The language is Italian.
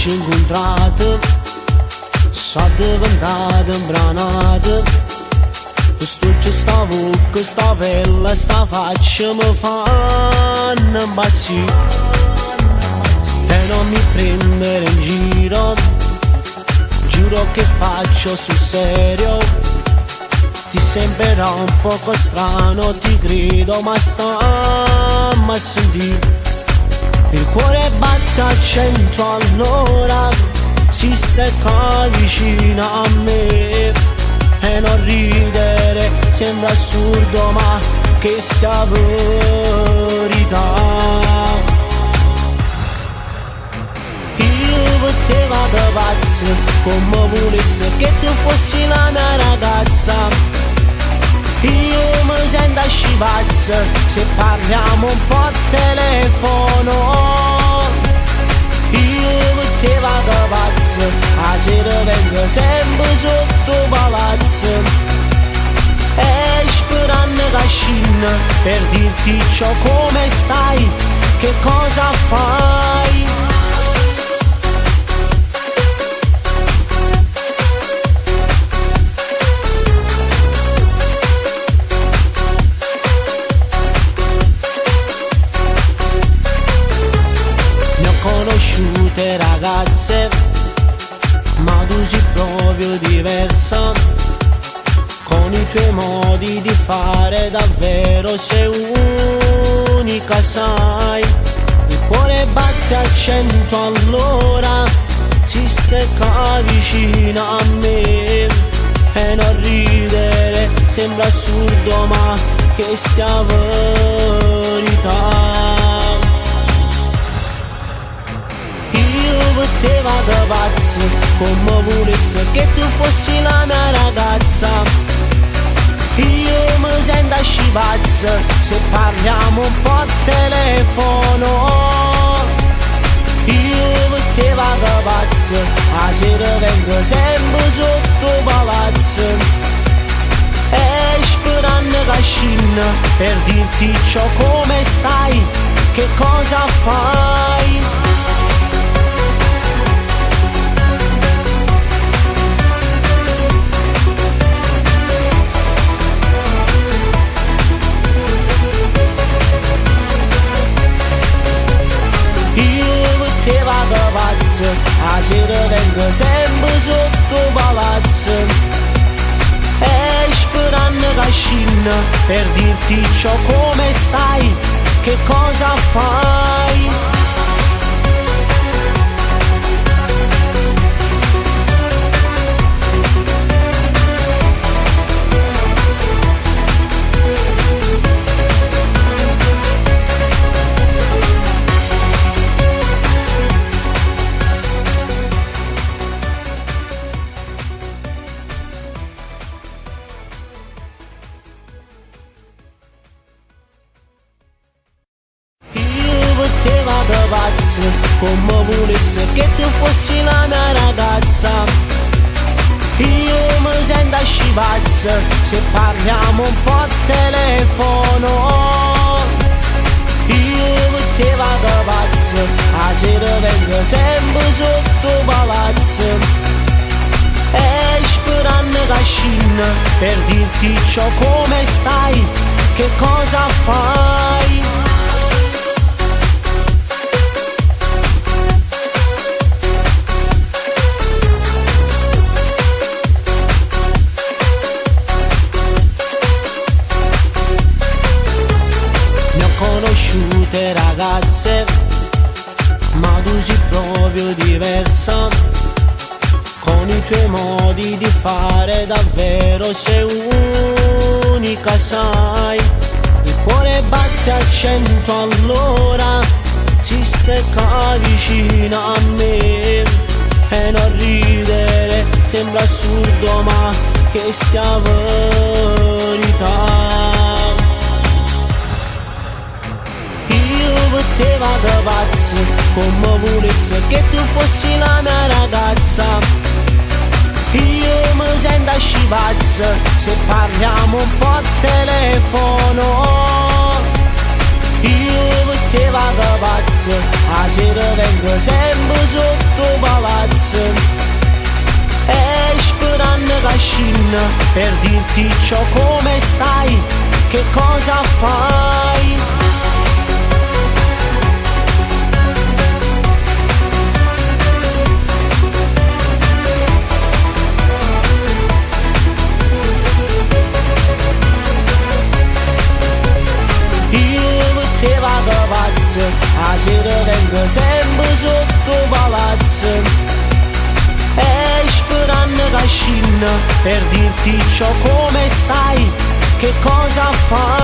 ci incontrato, sono diventato imbranata. Questo ci stavo, questa bella, sta faccia mi fanno impazzire. E non mi prendere in giro, giuro che faccio sul serio. Ti sembrerà un poco strano, ti grido, ma stammi a sentire. Il cuore batte a 100 all'ora, si stecca vicino a me. E non ridere sembra assurdo, ma che sia verità. Io per te vado pazzo, come volessi che tu fossi la mia ragazza. Io mi sento scivazzo se parliamo un po' al telefono. Io per te vado pazzo, a sera vengo sempre sotto palazzo. E sperando che scina per dirti ciò come stai, che cosa fai. Conosciute ragazze, ma tu sei proprio diversa. Con i tuoi modi di fare davvero sei unica, sai. Il cuore batte a 100 all'ora, si stecca vicino a me. E non ridere sembra assurdo, ma che sia verità. Per te vado pazzo, come volessi che tu fossi la mia ragazza. Io mi sento scivazzo se parliamo un po' al telefono. Io per te vado pazzo, a sera vengo sempre sotto palazzo. E sperando che scina per dirti ciò come stai, che cosa fai. Te vado pazzo, a sera vengo sempre sotto palazzo. E sperando che scina per dirti ciò come stai, che cosa fai. Te vado pazzo, come volessi che tu fossi la mia ragazza. Io mi sento scivazzo se parliamo un po' al telefono. Io per te vado pazzo, a sera vengo sempre sotto palazzo. E sperando che scina per dirti ciò come stai, che cosa fai. Conosciute ragazze, ma tu sei proprio diversa. Con i tuoi modi di fare davvero sei unica, sai. Il cuore batte a 100 all'ora, si stecca vicino a me. E non ridere sembra assurdo, ma che sia verità. Per te vado pazzo, come volessi che tu fossi la mia ragazza. Io mi sento scivazzo se parliamo un po' al telefono. Io per te vago pazzo, a sera vengo sempre sotto palazzo. E sperando che scina per dirti ciò come stai, che cosa fai? Io te vago pazzo, a sera vengo sempre sotto palazzo. E sperando che scina per dirti ciò come stai, che cosa fai?